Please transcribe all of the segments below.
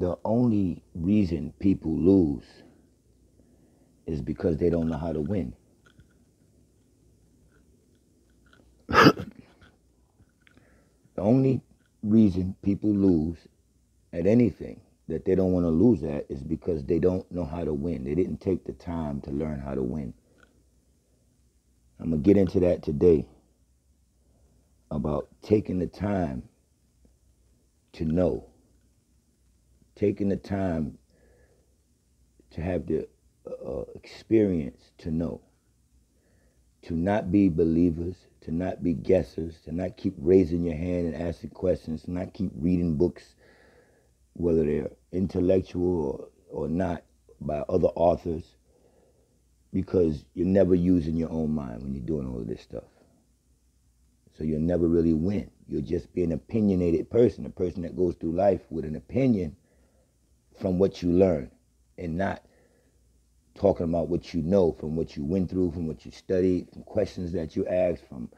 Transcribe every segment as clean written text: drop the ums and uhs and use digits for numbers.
The only reason people lose is because they don't know how to win. The only reason people lose at anything that they don't want to lose at is because they don't know how to win. They didn't take the time to learn how to win. I'm going to get into that today, about taking the time to know, taking the time to have the experience to know, to not be believers, to not be guessers, to not keep raising your hand and asking questions, to not keep reading books, whether they're intellectual or not, by other authors, because you're never using your own mind when you're doing all of this stuff. So you'll never really win. You'll just be an opinionated person, a person that goes through life with an opinion from what you learn, and not talking about what you know from what you went through, from what you studied, from questions that you asked, from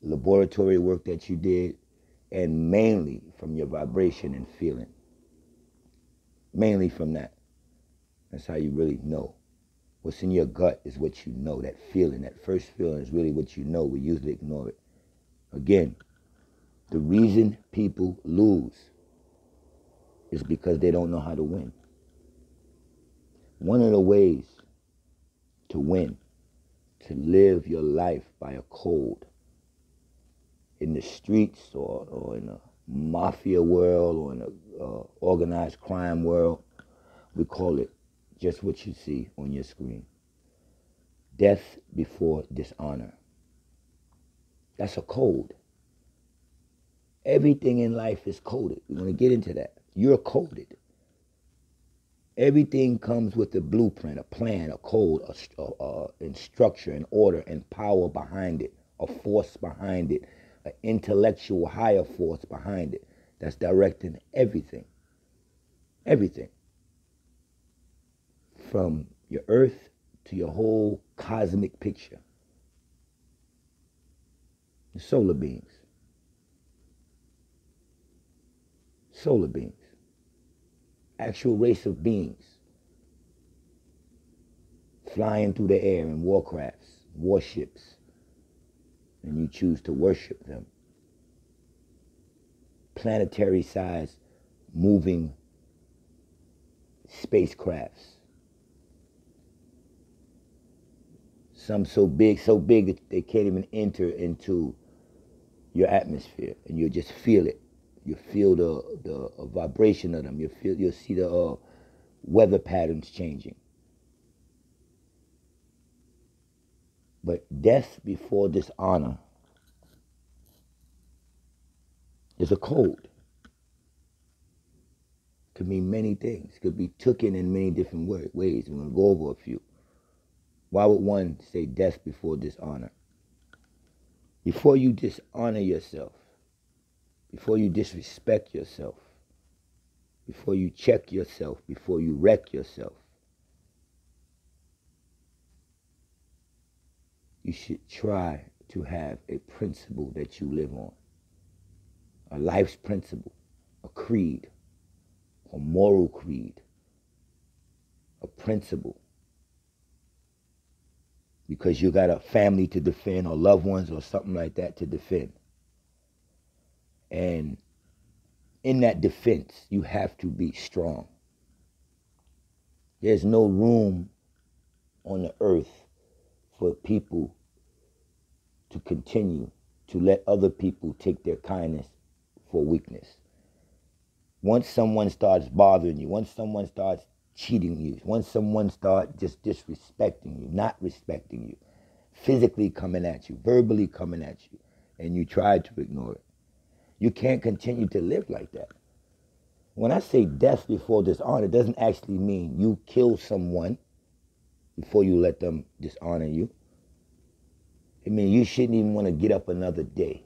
laboratory work that you did, and mainly from your vibration and feeling. Mainly from that. That's how you really know. What's in your gut is what you know. That feeling, that first feeling is really what you know. We usually ignore it. Again, the reason people lose is because they don't know how to win. One of the ways to win, to live your life by a code in the streets or in a mafia world or in a organized crime world, we call it just what you see on your screen. Death before dishonor. That's a code. Everything in life is coded. We're going to get into that. You're coded. Everything comes with a blueprint, a plan, a code, and structure, and order, and power behind it, a force behind it, an intellectual higher force behind it that's directing everything. Everything. From your earth to your whole cosmic picture. The solar beings. Solar beings. Actual race of beings. Flying through the air in warcrafts, warships. And you choose to worship them. Planetary-sized moving spacecrafts. Some so big that they can't even enter into your atmosphere, and you'll just feel it. You feel the vibration of them. You'll see the weather patterns changing. But death before dishonor is a code. Could mean many things. Could be taken in many different ways. We're going to go over a few. Why would one say death before dishonor? Before you dishonor yourself, before you disrespect yourself, before you check yourself, before you wreck yourself, you should try to have a principle that you live on. A life's principle, a creed, a moral creed, a principle. Because you got a family to defend or loved ones or something like that to defend. And in that defense, you have to be strong. There's no room on the earth for people to continue to let other people take their kindness for weakness. Once someone starts bothering you, once someone starts cheating you, once someone starts just disrespecting you, not respecting you, physically coming at you, verbally coming at you, and you try to ignore it, you can't continue to live like that. When I say death before dishonor, it doesn't actually mean you kill someone before you let them dishonor you. It means you shouldn't even want to get up another day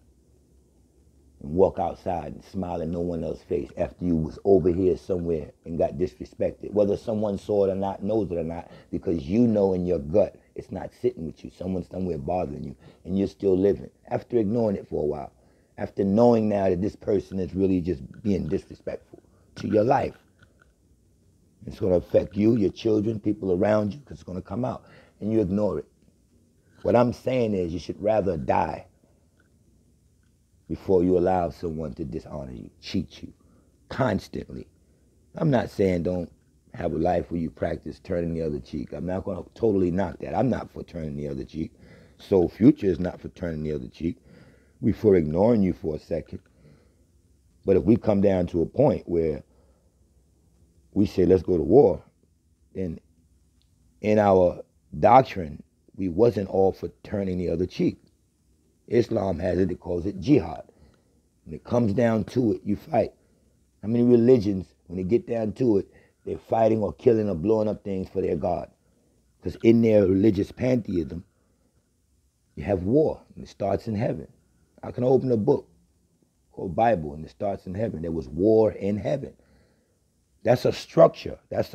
and walk outside and smile in no one else's face after you was over here somewhere and got disrespected. Whether someone saw it or not, knows it or not, because you know in your gut it's not sitting with you. Someone's somewhere bothering you, and you're still living. After ignoring it for a while, after knowing now that this person is really just being disrespectful to your life, It's going to affect you, your children, people around you, because it's going to come out, and you ignore it. What I'm saying is you should rather die before you allow someone to dishonor you, cheat you, constantly. I'm not saying don't have a life where you practice turning the other cheek. I'm not going to totally knock that. I'm not for turning the other cheek. Soul Future is not for turning the other cheek. We're for ignoring you for a second. But if we come down to a point where we say, let's go to war, then in our doctrine, we wasn't all for turning the other cheek. Islam has it, it calls it jihad. When it comes down to it, you fight. How many religions, when they get down to it, they're fighting or killing or blowing up things for their God? Because in their religious pantheism, you have war, and it starts in heaven. I can open a book called Bible, and it starts in heaven. There was war in heaven. That's a structure. That's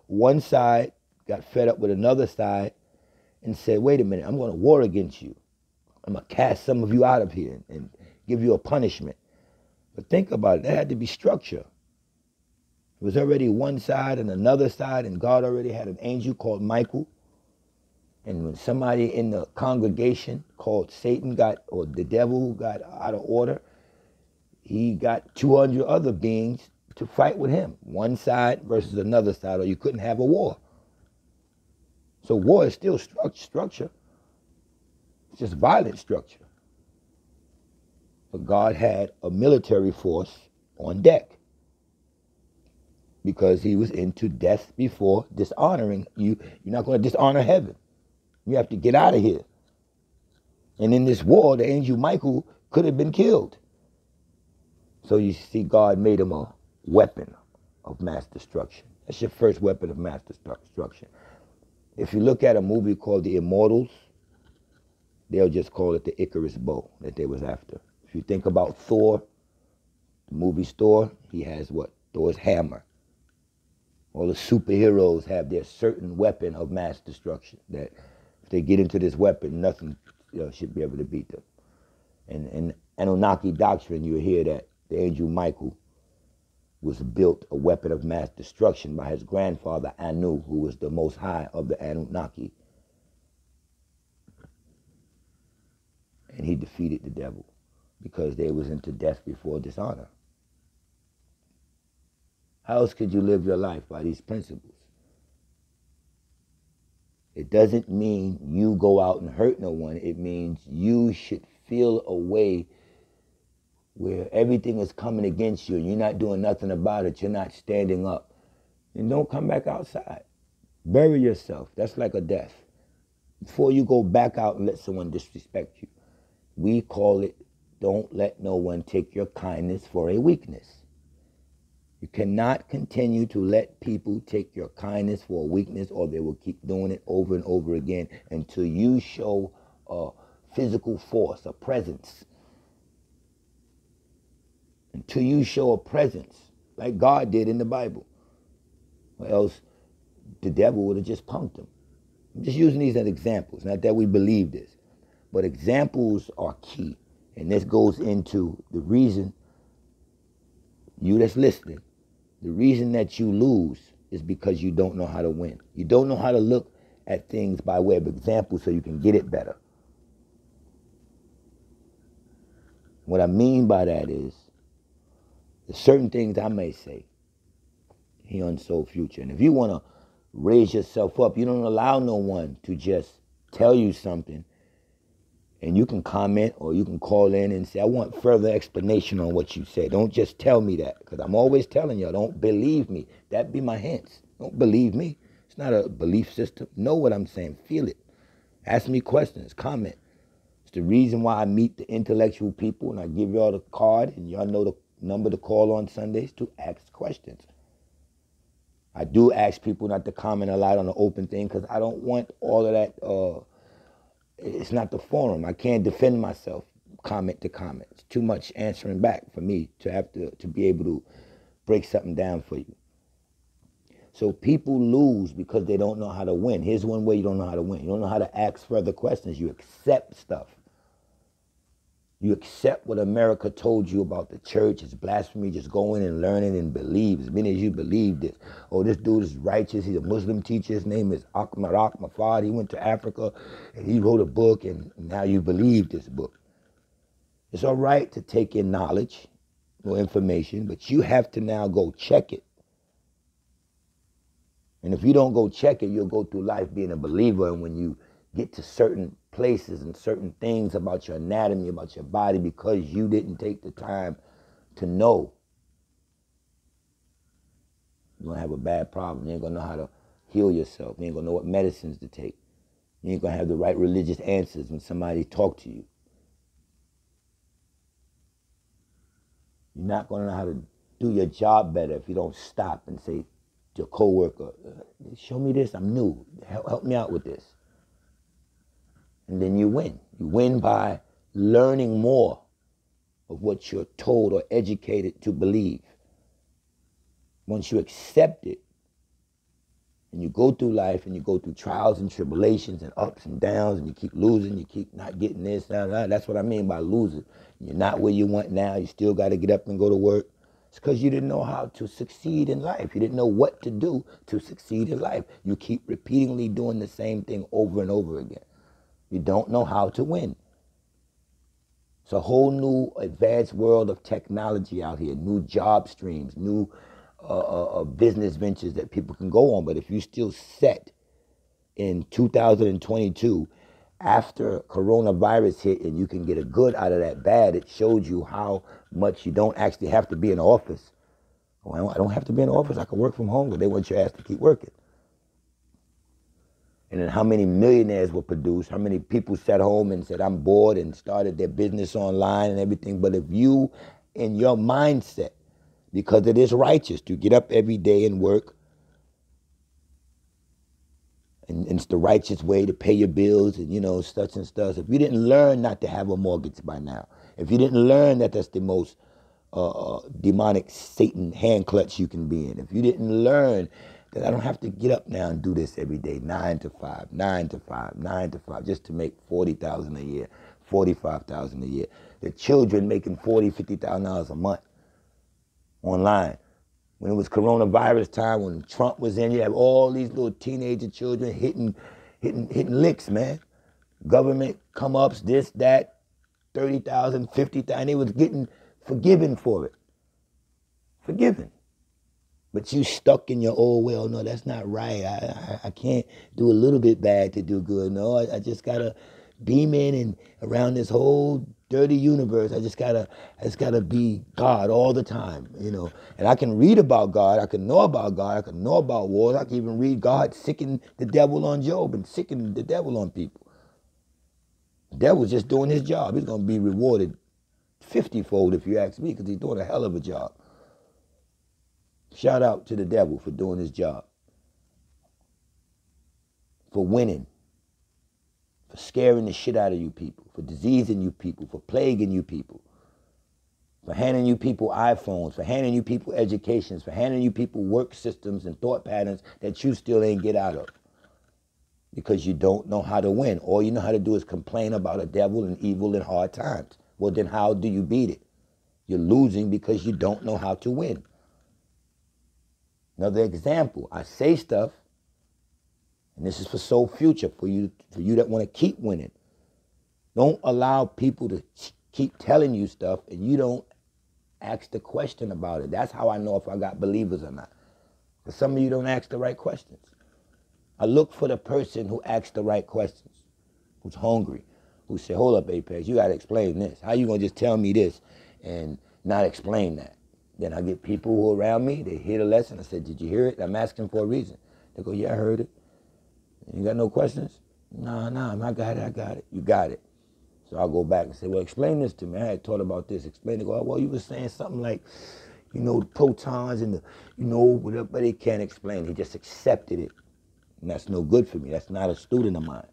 one side got fed up with another side and said, wait a minute, I'm going to war against you. I'm going to cast some of you out of here and give you a punishment. But think about it. There had to be structure. It was already one side and another side, and God already had an angel called Michael. And when somebody in the congregation called Satan or the devil got out of order, he got 200 other beings to fight with him. One side versus another side, or you couldn't have a war. So war is still structure. It's just violent structure. But God had a military force on deck because he was into death before dishonoring you. You're not going to dishonor heaven. You have to get out of here. And in this war, the angel Michael could have been killed. So you see, God made him a weapon of mass destruction. That's your first weapon of mass destruction. If you look at a movie called The Immortals, they'll just call it the Icarus bow that they was after. If you think about Thor, the movie Thor, he has what? Thor's hammer. All the superheroes have their certain weapon of mass destruction that if they get into this weapon, nothing should be able to beat them. And in Anunnaki doctrine, you hear that the angel Michael was built a weapon of mass destruction by his grandfather Anu, who was the most high of the Anunnaki. And he defeated the devil because they was into death before dishonor. How else could you live your life by these principles? It doesn't mean you go out and hurt no one. It means you should feel a way where everything is coming against you and you're not doing nothing about it. You're not standing up. And don't come back outside. Bury yourself. That's like a death. Before you go back out and let someone disrespect you. We call it, don't let no one take your kindness for a weakness. You cannot continue to let people take your kindness for a weakness, or they will keep doing it over and over again until you show a physical force, a presence. Until you show a presence, like God did in the Bible. Or else the devil would have just punked him. I'm just using these as examples, not that we believe this. But examples are key. And this goes into the reason, you that's listening, the reason that you lose is because you don't know how to win. You don't know how to look at things by way of example so you can get it better. What I mean by that is, there's certain things I may say here on Soul Future. And if you want to raise yourself up, you don't allow no one to just tell you something. And you can comment or you can call in and say, I want further explanation on what you said. Don't just tell me that, because I'm always telling y'all, don't believe me. That be my hints. Don't believe me. It's not a belief system. Know what I'm saying. Feel it. Ask me questions. Comment. It's the reason why I meet the intellectual people and I give y'all the card and y'all know the number to call on Sundays to ask questions. I do ask people not to comment a lot on the open thing because I don't want all of that. It's not the forum. I can't defend myself comment to comment. It's too much answering back for me to have to be able to break something down for you. So people lose because they don't know how to win. Here's one way you don't know how to win. You don't know how to ask further questions. You accept stuff. You accept what America told you about the church. It's blasphemy. Just go in and learn it and believe. As many as you believe this. Oh, this dude is righteous. He's a Muslim teacher. His name is Ahmad Mafad. He went to Africa and he wrote a book, and now you believe this book. It's all right to take in knowledge or information, but you have to now go check it. And if you don't go check it, you'll go through life being a believer, and when you get to certain places and certain things about your anatomy, about your body, because you didn't take the time to know, you're going to have a bad problem. You ain't going to know how to heal yourself. You ain't going to know what medicines to take. You ain't going to have the right religious answers when somebody talk to you. You're not going to know how to do your job better if you don't stop and say to your coworker, show me this, I'm new. Help me out with this. And then you win. You win by learning more of what you're told or educated to believe. Once you accept it, and you go through life and you go through trials and tribulations and ups and downs, and you keep losing, you keep not getting this, that's what I mean by losing. You're not where you want now. You still got to get up and go to work. It's because you didn't know how to succeed in life. You didn't know what to do to succeed in life. You keep repeatedly doing the same thing over and over again. You don't know how to win. It's a whole new advanced world of technology out here, new job streams, new business ventures that people can go on. But if you still set in 2022, after coronavirus hit and you can get a good out of that bad, it showed you how much you don't actually have to be in office. Oh, I don't have to be in office. I can work from home, but they want your ass to keep working. And then how many millionaires were produced, how many people sat home and said, I'm bored, and started their business online and everything. But if you, in your mindset, because it is righteous to get up every day and work, and it's the righteous way to pay your bills and, you know, such and stuff. If you didn't learn not to have a mortgage by now, if you didn't learn that that's the most demonic Satan hand clutch you can be in, if you didn't learn that I don't have to get up now and do this every day, 9 to 5, 9 to 5, 9 to 5, just to make $40,000 a year, $45,000 a year. The children making $40,000, $50,000 a month online. When it was coronavirus time, when Trump was in, you have all these little teenager children hitting licks, man. Government come-ups, this, that, 30,000, 50,000. They was getting forgiven for it. Forgiven. But you stuck in your old, well, no, that's not right. I can't do a little bit bad to do good. No, I just got to beam in and around this whole dirty universe. I just gotta be God all the time, you know. And I can read about God. I can know about God. I can know about wars. I can even read God sicking the devil on Job and sicking the devil on people. The devil's just doing his job. He's going to be rewarded 50-fold if you ask me, because he's doing a hell of a job. Shout out to the devil for doing his job, for winning, for scaring the shit out of you people, for diseasing you people, for plaguing you people, for handing you people iPhones, for handing you people educations, for handing you people work systems and thought patterns that you still ain't get out of. Because you don't know how to win. All you know how to do is complain about a devil and evil and hard times. Well, then how do you beat it? You're losing because you don't know how to win. Another example, I say stuff, and this is for Soul Future, for you that want to keep winning. Don't allow people to keep telling you stuff and you don't ask the question about it. That's how I know if I got believers or not. Because some of you don't ask the right questions. I look for the person who asks the right questions, who's hungry, who say, hold up, Apex, you got to explain this. How you going to just tell me this and not explain that? Then I get people who are around me, they hear the lesson. I said, did you hear it? I'm asking for a reason. They go, yeah, I heard it. You got no questions? No, I got it. You got it. So I'll go back and say, well, explain this to me. I had thought about this. Explain it. Go, well, you were saying something like, you know, the protons and the, you know, whatever, but he can't explain. He just accepted it. And that's no good for me. That's not a student of mine.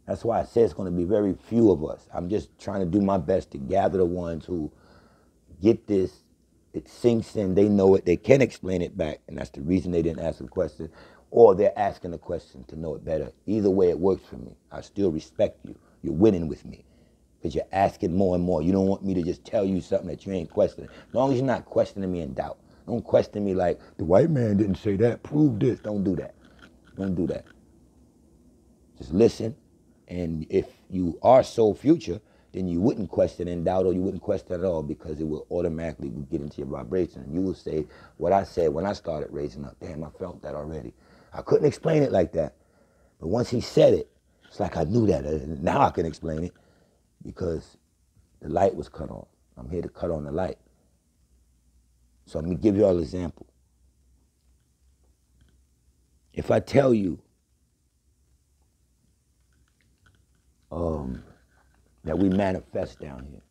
That's why I say it's going to be very few of us. I'm just trying to do my best to gather the ones who get this. It sinks in. They know it. They can explain it back. And that's the reason they didn't ask a question. Or they're asking a question to know it better. Either way, it works for me. I still respect you. You're winning with me. Because you're asking more and more. You don't want me to just tell you something that you ain't questioning. As long as you're not questioning me in doubt. Don't question me like, the white man didn't say that, prove this. Don't do that. Don't do that. Just listen, and if you are soul future, then you wouldn't question in doubt, or you wouldn't question at all, because it will automatically get into your vibration. And you will say what I said when I started raising up. Damn, I felt that already. I couldn't explain it like that. But once he said it, it's like I knew that. Now I can explain it, because the light was cut on. I'm here to cut on the light. So I'm going to give you all an example. If I tell you that we manifest down here,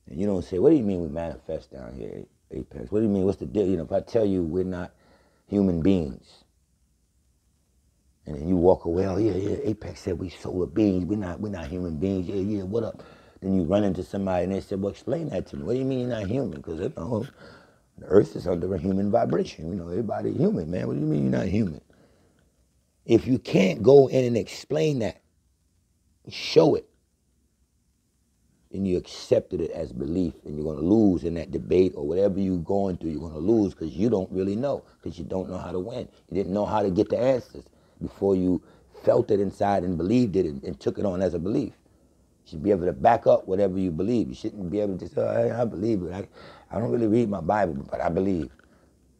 and you don't say, what do you mean we manifest down here, Apex? What do you mean, what's the deal? You know, if I tell you we're not human beings, and then you walk away, oh yeah, Apex said we solar beings, we're not human beings, yeah, what up? Then you run into somebody and they say, well, explain that to me. What do you mean you're not human? Because you know, the earth is under a human vibration. You know, everybody's human, man. What do you mean you're not human? If you can't go in and explain that, show it, then you accepted it as belief, and you're going to lose in that debate, or whatever you're going through, you're going to lose, because you don't really know, because you don't know how to win. You didn't know how to get the answers before you felt it inside and believed it and took it on as a belief. You should be able to back up whatever you believe. You shouldn't be able to say, oh, I believe it. I don't really read my Bible, but I believe.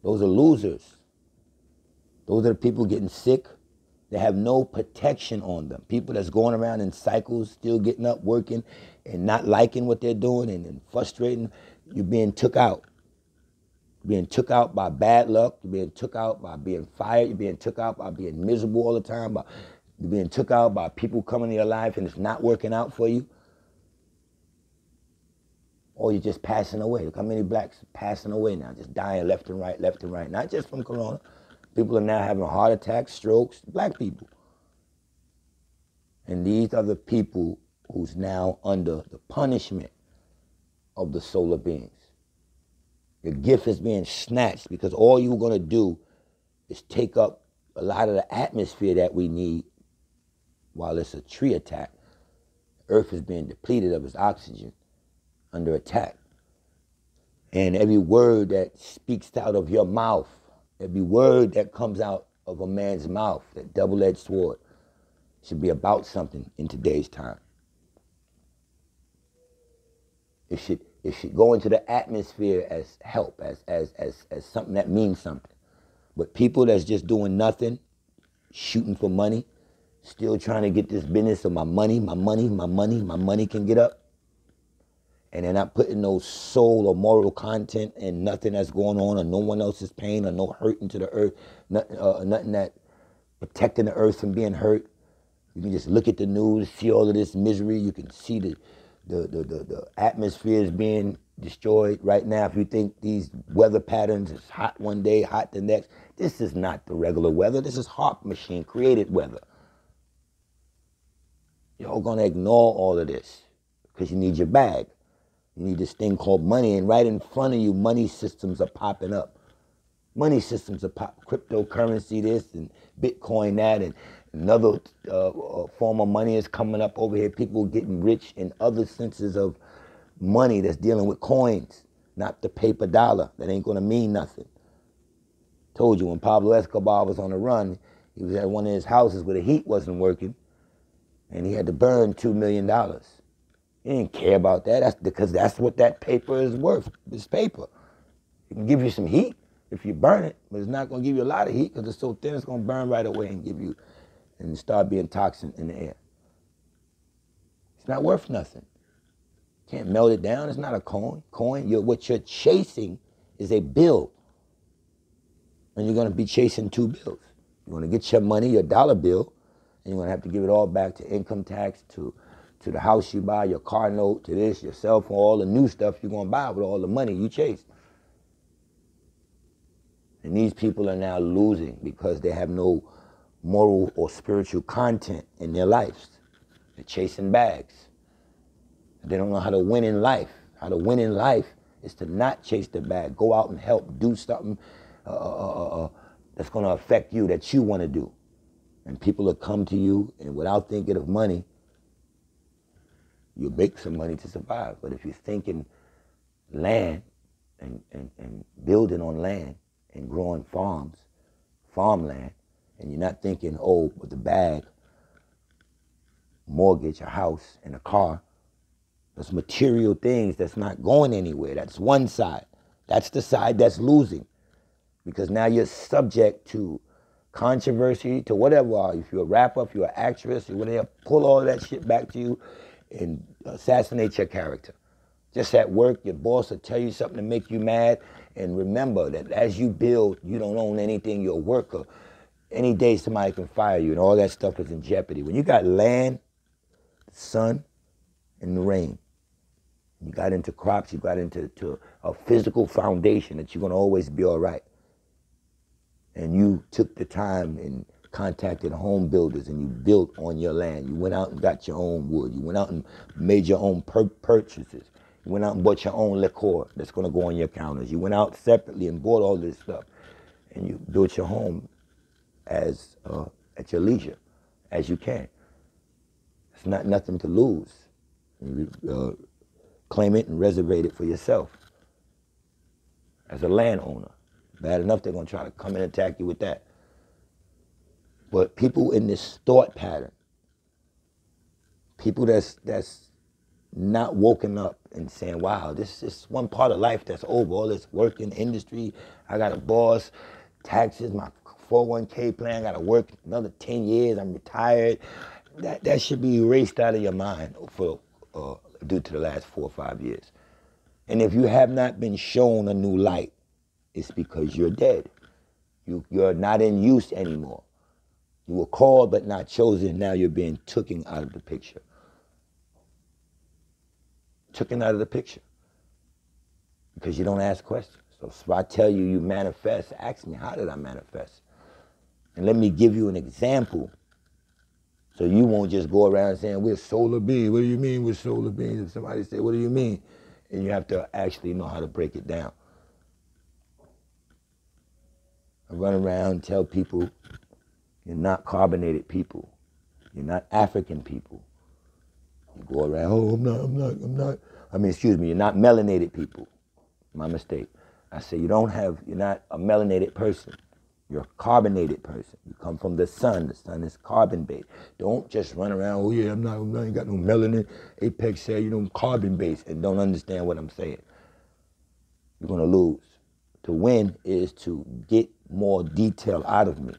Those are losers. Those are the people getting sick. They have no protection on them. People that's going around in cycles, still getting up, working, and not liking what they're doing, and frustrating. You're being took out. You're being took out by bad luck. You're being took out by being fired. You're being took out by being miserable all the time. You're being took out by people coming in your life and it's not working out for you. Or you're just passing away. Look how many blacks are passing away now, just dying left and right, left and right. Not just from corona. People are now having heart attacks, strokes, black people. And these are the people who's now under the punishment of the solar beings. Your gift is being snatched, because all you're going to do is take up a lot of the atmosphere that we need while it's a tree attack. Earth is being depleted of its oxygen under attack. And every word that speaks out of your mouth, every word that comes out of a man's mouth, that double-edged sword, should be about something in today's time. It should go into the atmosphere as help, as something that means something. But people that's just doing nothing, shooting for money, still trying to get this business of my money can get up, and they're not putting no soul or moral content and nothing that's going on, or no one else's pain, or no hurt into the earth, nothing that protecting the earth from being hurt. You can just look at the news, see all of this misery. You can see the atmosphere is being destroyed right now. If you think these weather patterns is hot one day, hot the next, this is not the regular weather. This is HARP machine created weather. Y'all gonna ignore all of this because you need your bag. You need this thing called money, and right in front of you, money systems are popping up. Money systems are cryptocurrency this and Bitcoin that, and another form of money is coming up over here. People getting rich in other senses of money that's dealing with coins, not the paper dollar. That ain't gonna mean nothing. Told you, when Pablo Escobar was on the run, he was at one of his houses where the heat wasn't working, and he had to burn $2 million. He didn't care about that. That's because that's what that paper is worth. This paper. It can give you some heat if you burn it, but it's not going to give you a lot of heat because it's so thin it's going to burn right away and give you, and start being toxin in the air. It's not worth nothing. Can't melt it down. It's not a coin. What you're chasing is a bill. And you're going to be chasing two bills. You're going to get your money, your dollar bill, and you're going to have to give it all back to income tax, to the house you buy, your car note, to this, your cell phone, all the new stuff you're going to buy with all the money you chase. And these people are now losing because they have no moral or spiritual content in their lives. They're chasing bags. They don't know how to win in life. How to win in life is to not chase the bag. Go out and help, do something that's going to affect you, that you want to do. And people will come to you, and without thinking of money, you'll make some money to survive. But if you're thinking land and building on land and growing farmland, and you're not thinking, oh, with the bag, mortgage, a house, and a car, those material things that's not going anywhere. That's one side. That's the side that's losing. Because now you're subject to controversy, to whatever. If you're a rapper, if you're an actress, you're whatever, pull all that shit back to you and assassinate your character. Just at work, your boss will tell you something to make you mad. And remember that as you build, you don't own anything. You're a worker. Any day somebody can fire you, and all that stuff is in jeopardy. When you got land, sun, and the rain, you got into crops, you got into a physical foundation that you're going to always be all right. And you took the time and contacted home builders and you built on your land. You went out and got your own wood. You went out and made your own purchases. You went out and bought your own liquor that's going to go on your counters. You went out separately and bought all this stuff. And you built your home as at your leisure, as you can. It's not nothing to lose. You, claim it and reserve it for yourself as a landowner. Bad enough they're going to try to come and attack you with that. But people in this thought pattern, people that's not woken up and saying, wow, this is one part of life that's over. All this work in the industry, I got a boss, taxes, my 401k plan, I got to work another 10 years, I'm retired. That should be erased out of your mind for due to the last 4 or 5 years. And if you have not been shown a new light, it's because you're dead. You're not in use anymore. You were called but not chosen. Now you're being taken out of the picture. Taken out of the picture. Because you don't ask questions. So if I tell you you manifest, ask me, how did I manifest? And let me give you an example. So you won't just go around saying, we're solar beings. What do you mean we're solar beings? If somebody say, what do you mean? And you have to actually know how to break it down. I run around and tell people, you're not carbonated people. You're not African people. You go around, oh, I'm not. You're not melanated people. My mistake. I say, you're not a melanated person. You're a carbonated person. You come from the sun. The sun is carbon-based. Don't just run around, oh yeah, I ain't got no melanin. Apex said, carbon-based, and don't understand what I'm saying. You're going to lose. To win is to get more detail out of me.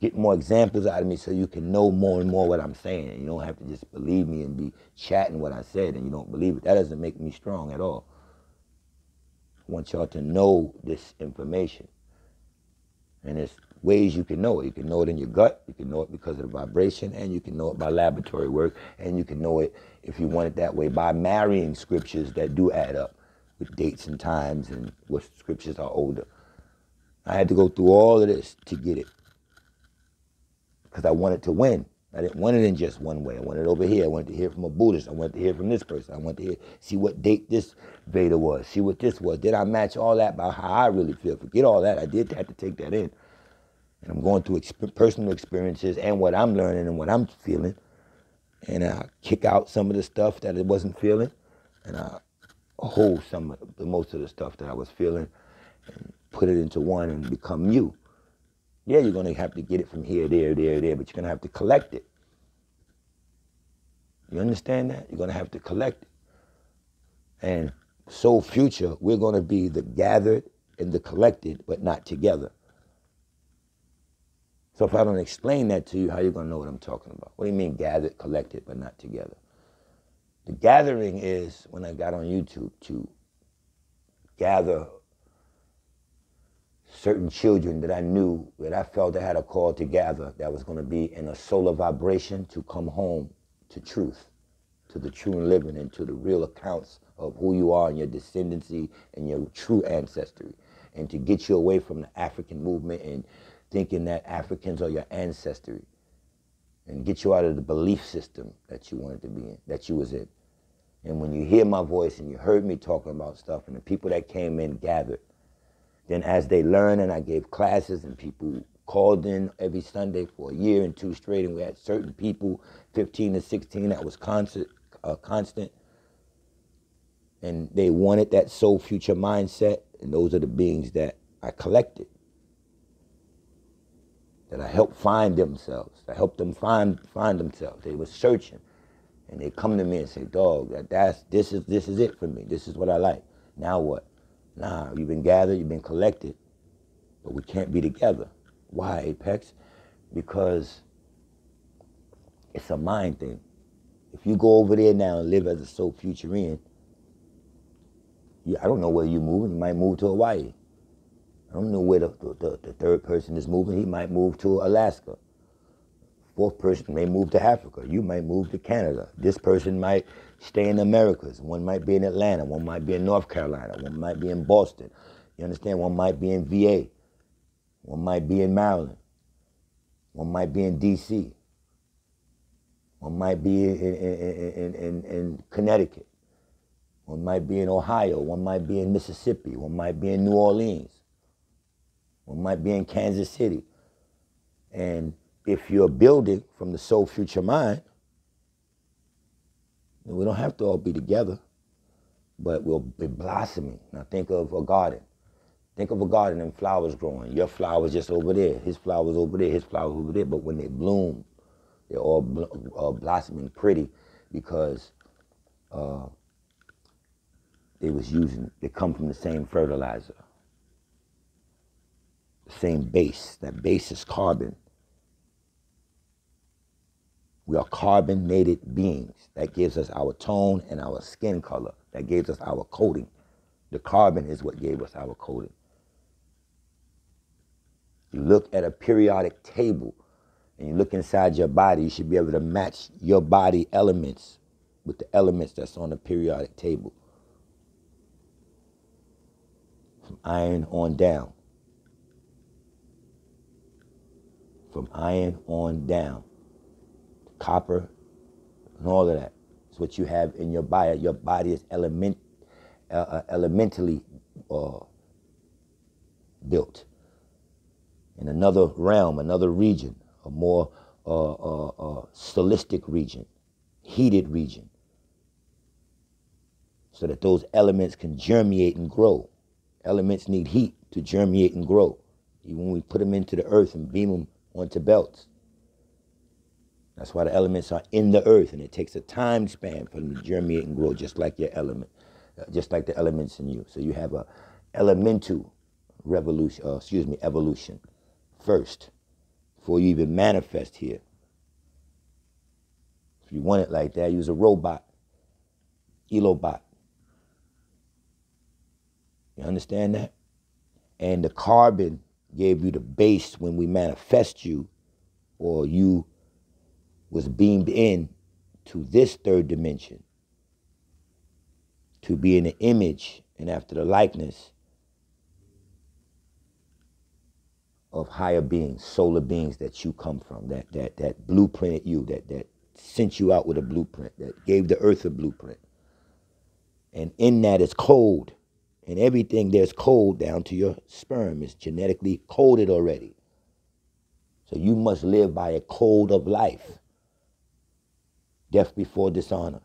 Get more examples out of me so you can know more and more what I'm saying. You don't have to just believe me and be chatting what I said and you don't believe it. That doesn't make me strong at all. I want y'all to know this information. And there's ways you can know it. You can know it in your gut. You can know it because of the vibration. And you can know it by laboratory work. And you can know it, if you want it that way, by marrying scriptures that do add up with dates and times and what scriptures are older. I had to go through all of this to get it. Because I wanted to win. I didn't want it in just one way. I wanted it over here. I wanted to hear from a Buddhist. I wanted to hear from this person. I wanted to see what date this Veda was, see what this was. Did I match all that by how I really feel? Forget all that. I did have to take that in. And I'm going through personal experiences and what I'm learning and what I'm feeling. And I kick out some of the stuff that I wasn't feeling. And I hold most of the stuff that I was feeling and put it into one and become you. Yeah, you're going to have to get it from here, there, but you're going to have to collect it. You understand that? You're going to have to collect it. And soul future, we're going to be the gathered and the collected, but not together. So if I don't explain that to you, how are you going to know what I'm talking about? What do you mean gathered, collected, but not together? The gathering is when I got on YouTube to gather certain children that I knew, that I felt I had a call to gather, that was going to be in a solar vibration to come home to truth, to the true and living, and to the real accounts of who you are and your descendancy and your true ancestry, and to get you away from the African movement and thinking that Africans are your ancestry, and get you out of the belief system that you wanted to be in, that you was in. And when you hear my voice and you heard me talking about stuff, and the people that came in gathered, then as they learned, and I gave classes, and people called in every Sunday for a year and 2 straight, and we had certain people, 15 to 16, that was constant. And they wanted that soul future mindset, and those are the beings that I collected, that I helped find themselves. I helped them find themselves. They were searching, and they come to me and say, "Dog, this is it for me. This is what I like. Now what? Nah, you've been gathered, you've been collected, but we can't be together." Why, Apex? Because it's a mind thing. If you go over there now and live as a soul futurian, I don't know where you're moving. You might move to Hawaii. I don't know where the third person is moving. He might move to Alaska. Fourth person may move to Africa. You might move to Canada. This person might stay in the Americas. One might be in Atlanta. One might be in North Carolina. One might be in Boston. You understand? One might be in VA. One might be in Maryland. One might be in DC. One might be in Connecticut. One might be in Ohio. One might be in Mississippi. One might be in New Orleans. One might be in Kansas City. And if you're building from the soul future mind, then we don't have to all be together, but we'll be blossoming. Now think of a garden. Think of a garden and flowers growing. Your flower's just over there. His flower's over there. His flower's over there. But when they bloom, they're all blossoming pretty because they come from the same fertilizer, the same base. That base is carbon. We are carbonated beings. That gives us our tone and our skin color. That gives us our coating. The carbon is what gave us our coating. You look at a periodic table and you look inside your body, you should be able to match your body elements with the elements that's on the periodic table. From iron on down. From iron on down. Copper and all of that. It's what you have in your body. Your body is elementally built. In another realm, another region, a more solistic region, heated region, so that those elements can germinate and grow. Elements need heat to germinate and grow. Even when we put them into the earth and beam them onto belts. That's why the elements are in the earth, and it takes a time span for them to germinate and grow, just like your element, just like the elements in you. So you have a elemental evolution first, before you even manifest here. If you want it like that, use a robot, Elobot. You understand that? And the carbon gave you the base when we manifest you, or you was beamed in to this third dimension to be in the image and after the likeness of higher beings, solar beings that you come from, that blueprinted you, that sent you out with a blueprint, that gave the earth a blueprint. And in that is code. And everything there's code down to your sperm is genetically coded already. So you must live by a code of life. Death before dishonor.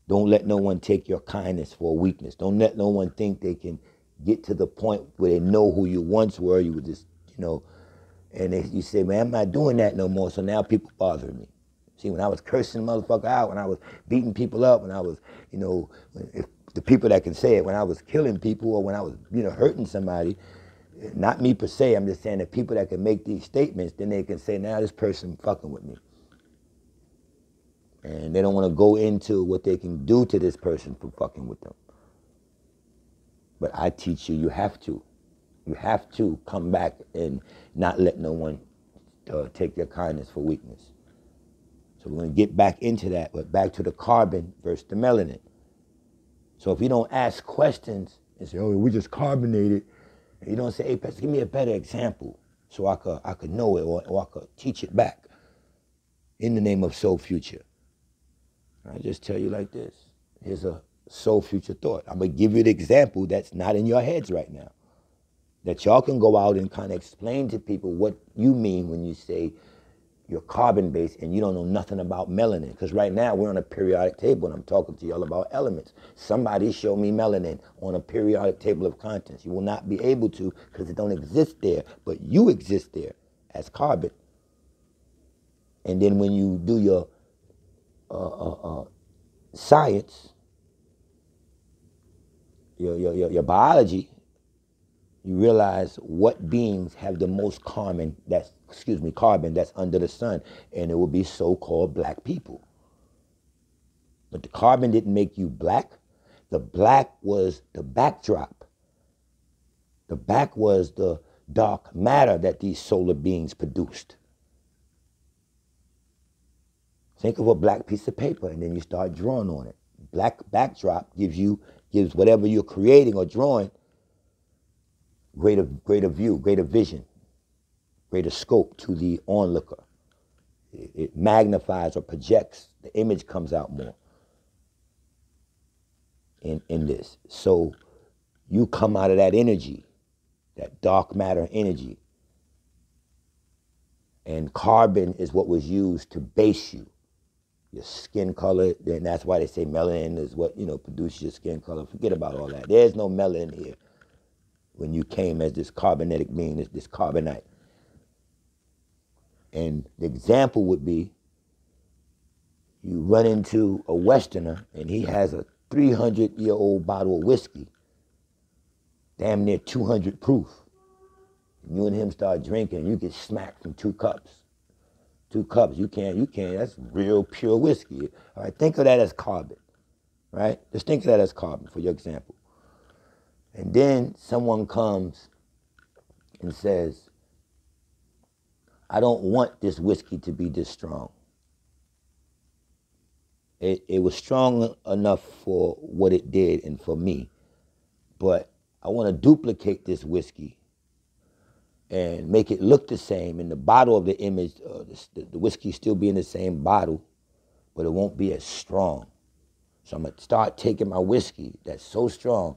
Don't let no one take your kindness for a weakness. Don't let no one think they can get to the point where they know who you once were. You were just, and you say, man, I'm not doing that no more, so now people bother me. See, when I was cursing motherfucker out, when I was beating people up, when I was, if the people that can say it, when I was killing people or when I was, hurting somebody, not me per se, I'm just saying that people that can make these statements, then they can say, now this person fucking with me. And they don't want to go into what they can do to this person for fucking with them. But I teach you, you have to. You have to come back and not let no one take your kindness for weakness. So we're going to get back into that, but back to the carbon versus the melanin. So if you don't ask questions and say, oh, we just carbonated, and you don't say, hey, Pastor, give me a better example so I could know it or I could teach it back in the name of soul future. I just tell you like this. Here's a soul future thought. I'm going to give you the example that's not in your heads right now, that y'all can go out and kind of explain to people what you mean when you say, you're carbon-based and you don't know nothing about melanin. Because right now we're on a periodic table and I'm talking to y'all about elements. Somebody show me melanin on a periodic table of contents. You will not be able to because it don't exist there, but you exist there as carbon. And then when you do your science, your biology, you realize what beings have the most carbon that's under the sun, and it will be so-called black people. But the carbon didn't make you black. The black was the backdrop. The back was the dark matter that these solar beings produced. Think of a black piece of paper, and then you start drawing on it. Black backdrop gives whatever you're creating or drawing greater view, greater vision, greater scope to the onlooker. It magnifies or projects. The image comes out more in this. So you come out of that energy, that dark matter energy. And carbon is what was used to base you. Your skin color, and that's why they say melanin is what, produces your skin color. Forget about all that. There's no melanin here when you came as this carbonetic being, this carbonite. And the example would be, you run into a Westerner and he has a 300-year-old bottle of whiskey, damn near 200 proof. And you and him start drinking, you get smacked from 2 cups. 2 cups, you can't, that's real pure whiskey. All right, think of that as carbon, right? Just think of that as carbon for your example. And then someone comes and says, I don't want this whiskey to be this strong. It was strong enough for what it did and for me, but I want to duplicate this whiskey and make it look the same, and the bottle of the image, the whiskey still be in the same bottle, but it won't be as strong. So I'm going to start taking my whiskey that's so strong,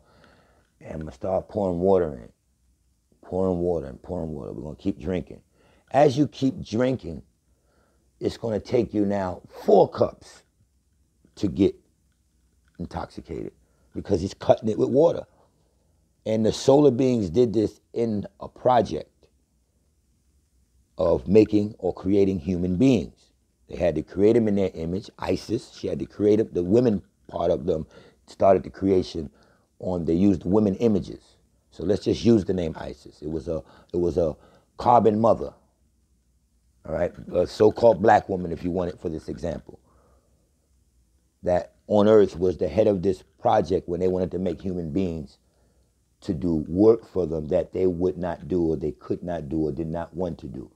and I'm going to start pouring water in. Pouring water and pouring water. We're going to keep drinking. As you keep drinking, it's going to take you now 4 cups to get intoxicated because he's cutting it with water. And the solar beings did this in a project of making or creating human beings. They had to create them in their image. Isis, she had to create them. The women part of them started the creation they used women images. So let's just use the name Isis. It was a carbon mother, all right? A so-called black woman, if you want it for this example, that on Earth was the head of this project when they wanted to make human beings to do work for them that they would not do or they could not do or did not want to do.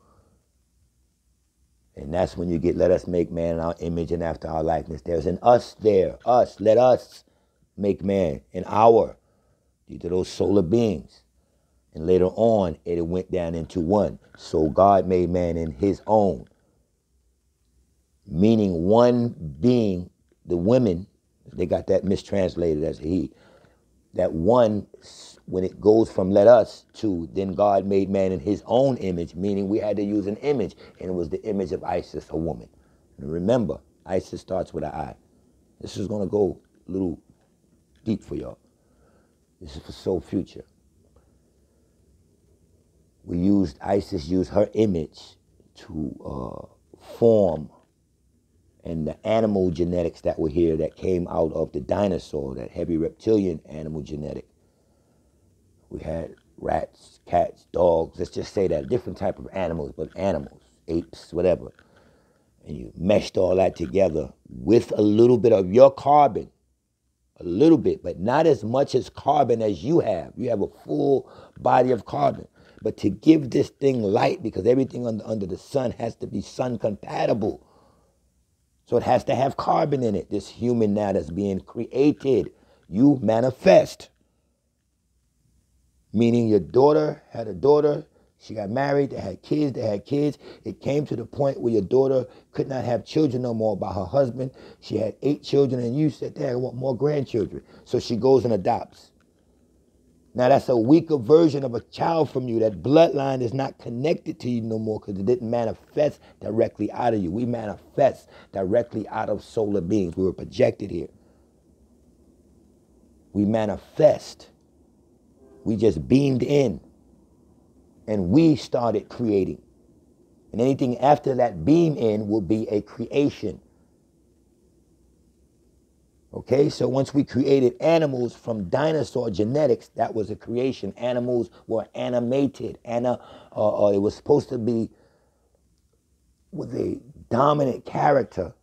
And that's when you get, let us make man in our image and after our likeness. There's an us there, us, let us make man in our, these are those solar beings. And later on, it went down into one. So God made man in his own. Meaning one being, the women, they got that mistranslated as he. That one, when it goes from let us to then God made man in his own image, meaning we had to use an image, and it was the image of Isis, a woman. And remember, Isis starts with an I. This is going to go a little deep for y'all. This is for soul future. Isis used her image to form, and the animal genetics that were here that came out of the dinosaur, that heavy reptilian animal genetic. We had rats, cats, dogs, let's just say that, different type of animals, but animals, apes, whatever. And you meshed all that together with a little bit of your carbon, a little bit, but not as much as carbon as you have. You have a full body of carbon. But to give this thing light, because everything under the sun has to be sun compatible. So it has to have carbon in it. This human now that's being created, you manifest. Meaning your daughter had a daughter, she got married, they had kids. It came to the point where your daughter could not have children no more by her husband. She had 8 children and you said, Dad, I want more grandchildren. So she goes and adopts. Now that's a weaker version of a child from you. That bloodline is not connected to you no more because it didn't manifest directly out of you. We manifest directly out of solar beings. We were projected here. We manifest. We just beamed in and we started creating. And anything after that beam in will be a creation. Okay, so once we created animals from dinosaur genetics, that was a creation. Animals were animated. It was supposed to be with a dominant character.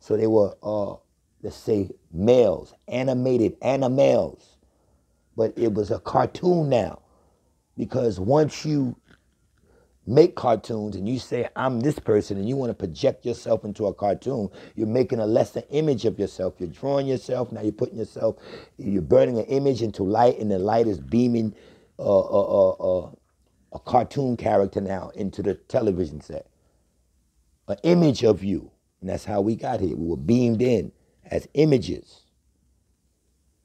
So they were, let's say, males, animated animals. But it was a cartoon now. Because once you make cartoons and you say, I'm this person, and you want to project yourself into a cartoon, you're making a lesser image of yourself. You're drawing yourself, now you're putting yourself, you're burning an image into light, and the light is beaming a cartoon character now into the television set. An image of you. And that's how we got here. We were beamed in as images.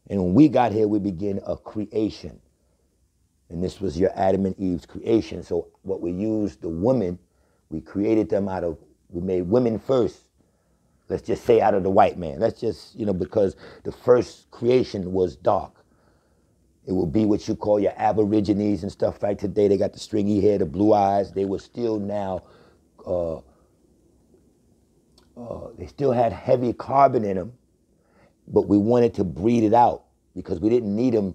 And when we got here, we began a creation. And this was your Adam and Eve's creation. So what we used, the women, we created them out of, we made women first. Let's just say out of the white man. Let's just, because the first creation was dark. It will be what you call your aborigines and stuff like today. They got the stringy hair, the blue eyes. They were still now, they still had heavy carbon in them, but we wanted to breed it out because we didn't need them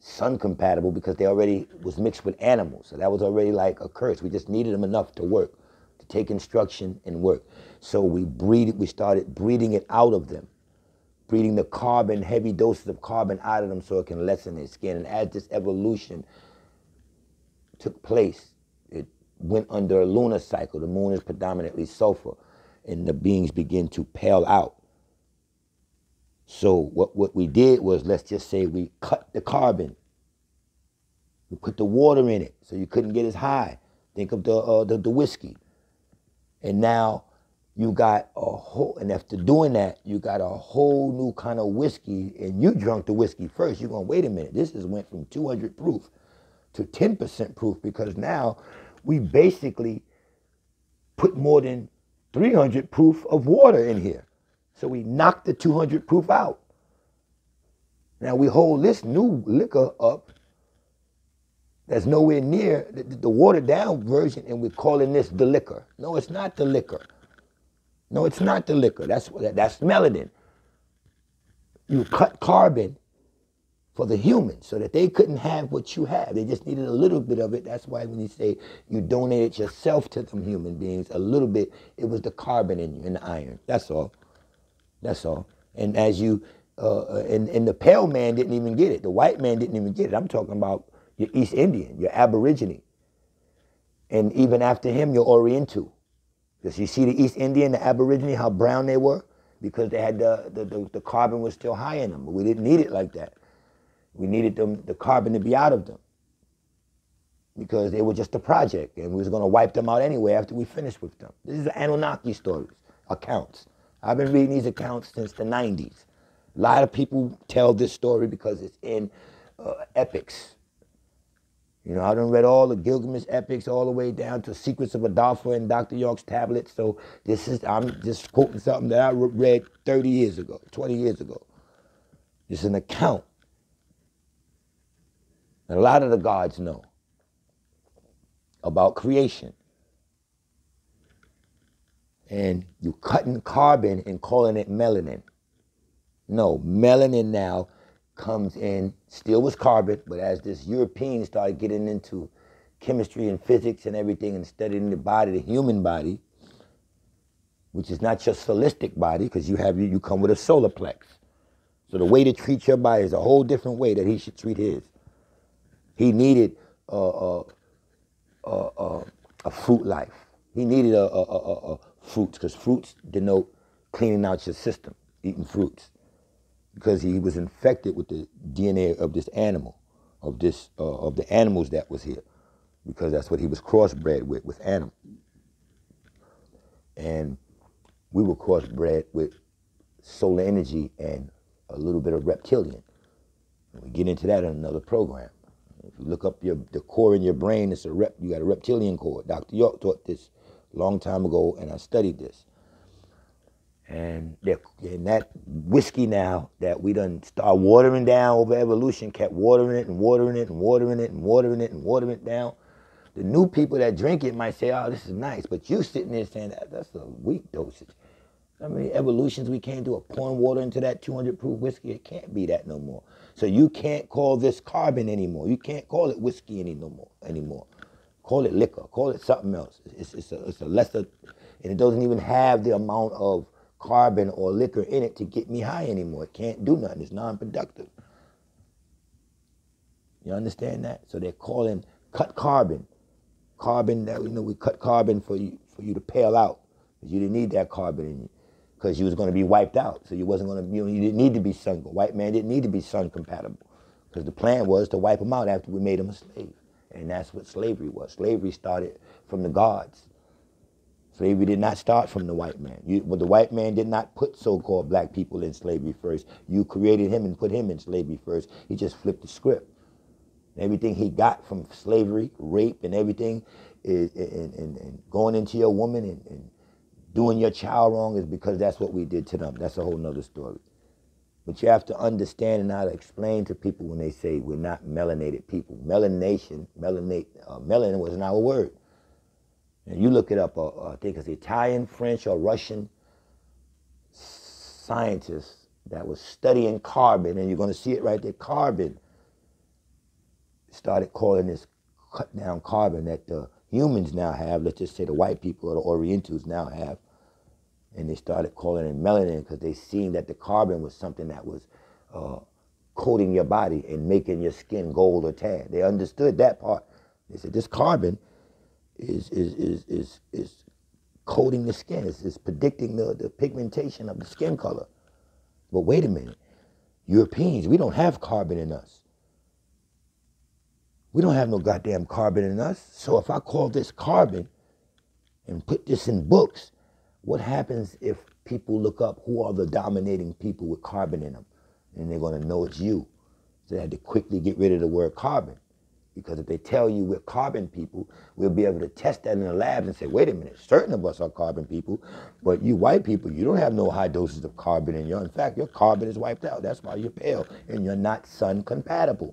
sun compatible because they already was mixed with animals. So that was already like a curse. We just needed them enough to work, to take instruction and work. So we started breeding it out of them, breeding the carbon, heavy doses of carbon out of them so it can lessen their skin. And as this evolution took place, it went under a lunar cycle. The moon is predominantly sulfur, and the beings begin to pale out. So what we did was, let's just say we cut the carbon. We put the water in it so you couldn't get as high. Think of the whiskey. And now you got a whole, and after doing that, you got a whole new kind of whiskey, and you drunk the whiskey first. You're going, wait a minute, this has went from 200 proof to 10% proof because now we basically put more than 300 proof of water in here. So we knocked the 200 proof out. Now we hold this new liquor up that's nowhere near the watered down version, and we're calling this the liquor. No, it's not the liquor. No, it's not the liquor. That's melanin. You cut carbon for the humans so that they couldn't have what you have. They just needed a little bit of it. That's why when you say you donated yourself to them human beings, a little bit, it was the carbon in you and the iron. That's all. That's all. And as you, and the pale man didn't even get it. The white man didn't even get it. I'm talking about your East Indian, your Aborigine. And even after him, your Oriental. Because you see the East Indian, the Aborigine, how brown they were? Because they had the carbon was still high in them. But we didn't need it like that. We needed the carbon to be out of them. Because they were just a project. And we was going to wipe them out anyway after we finished with them. This is the Anunnaki stories, accounts. I've been reading these accounts since the 90s. A lot of people tell this story because it's in epics. I done read all the Gilgamesh epics all the way down to Secrets of Adolpha and Dr. York's tablets. So I'm just quoting something that I read 30 years ago, 20 years ago. It's an account. And a lot of the gods know about creation. And you cutting carbon and calling it melanin. No, melanin now comes in, still was carbon, but as this European started getting into chemistry and physics and everything and studying the body, the human body, which is not your solistic body, because you come with a solar plex. So the way to treat your body is a whole different way that he should treat his. He needed a fruit life. He needed fruits, because fruits denote cleaning out your system, eating fruits, because he was infected with the DNA of this animal, of the animals that was here, because that's what he was crossbred with animals. And we were crossbred with solar energy and a little bit of reptilian. And we get into that in another program. You look up the core in your brain. You got a reptilian core. Dr. York taught this a long time ago, and I studied this. And that whiskey now that we done start watering down over evolution, kept watering it and watering it and watering it and watering it and watering it down. The new people that drink it might say, oh, this is nice. But you sitting there saying, that's a weak dosage. I mean, evolutions we can't do, pouring water into that 200 proof whiskey. It can't be that no more. So you can't call this carbon anymore. You can't call it whiskey anymore. Call it liquor. Call it something else. It's a lesser, and it doesn't even have the amount of carbon or liquor in it to get me high anymore. It can't do nothing. It's non-productive. You understand that? So they're calling cut carbon. Carbon that, we cut carbon for you to pale out. Because you didn't need that carbon in you. Because you was going to be wiped out. So you wasn't going to, you didn't need to be sun. White man didn't need to be sun compatible. Because the plan was to wipe him out after we made him a slave. And that's what slavery was. Slavery started from the gods. Slavery did not start from the white man. The white man did not put so-called black people in slavery first. You created him and put him in slavery first. He just flipped the script. Everything he got from slavery, rape, and everything, and going into your woman and doing your child wrong is because that's what we did to them. That's a whole nother story. But you have to understand and how to explain to people when they say we're not melanated people. Melanin was not a word. And you look it up, I think it's Italian, French, or Russian scientists that was studying carbon, and you're going to see it right there, carbon. Started calling this cut down carbon that the humans now have, let's just say the white people or the Orientals now have, and they started calling it melanin because they seen that the carbon was something that was coating your body and making your skin gold or tan. They understood that part. They said this carbon is coating the skin. It's predicting the pigmentation of the skin color. But wait a minute, Europeans, we don't have carbon in us. We don't have no goddamn carbon in us. So if I call this carbon and put this in books, what happens if people look up who are the dominating people with carbon in them? And they're going to know it's you. So they had to quickly get rid of the word carbon. Because if they tell you we're carbon people, we'll be able to test that in the labs and say, wait a minute, certain of us are carbon people, but you white people, you don't have no high doses of carbon in you. In fact, your carbon is wiped out. That's why you're pale and you're not sun compatible.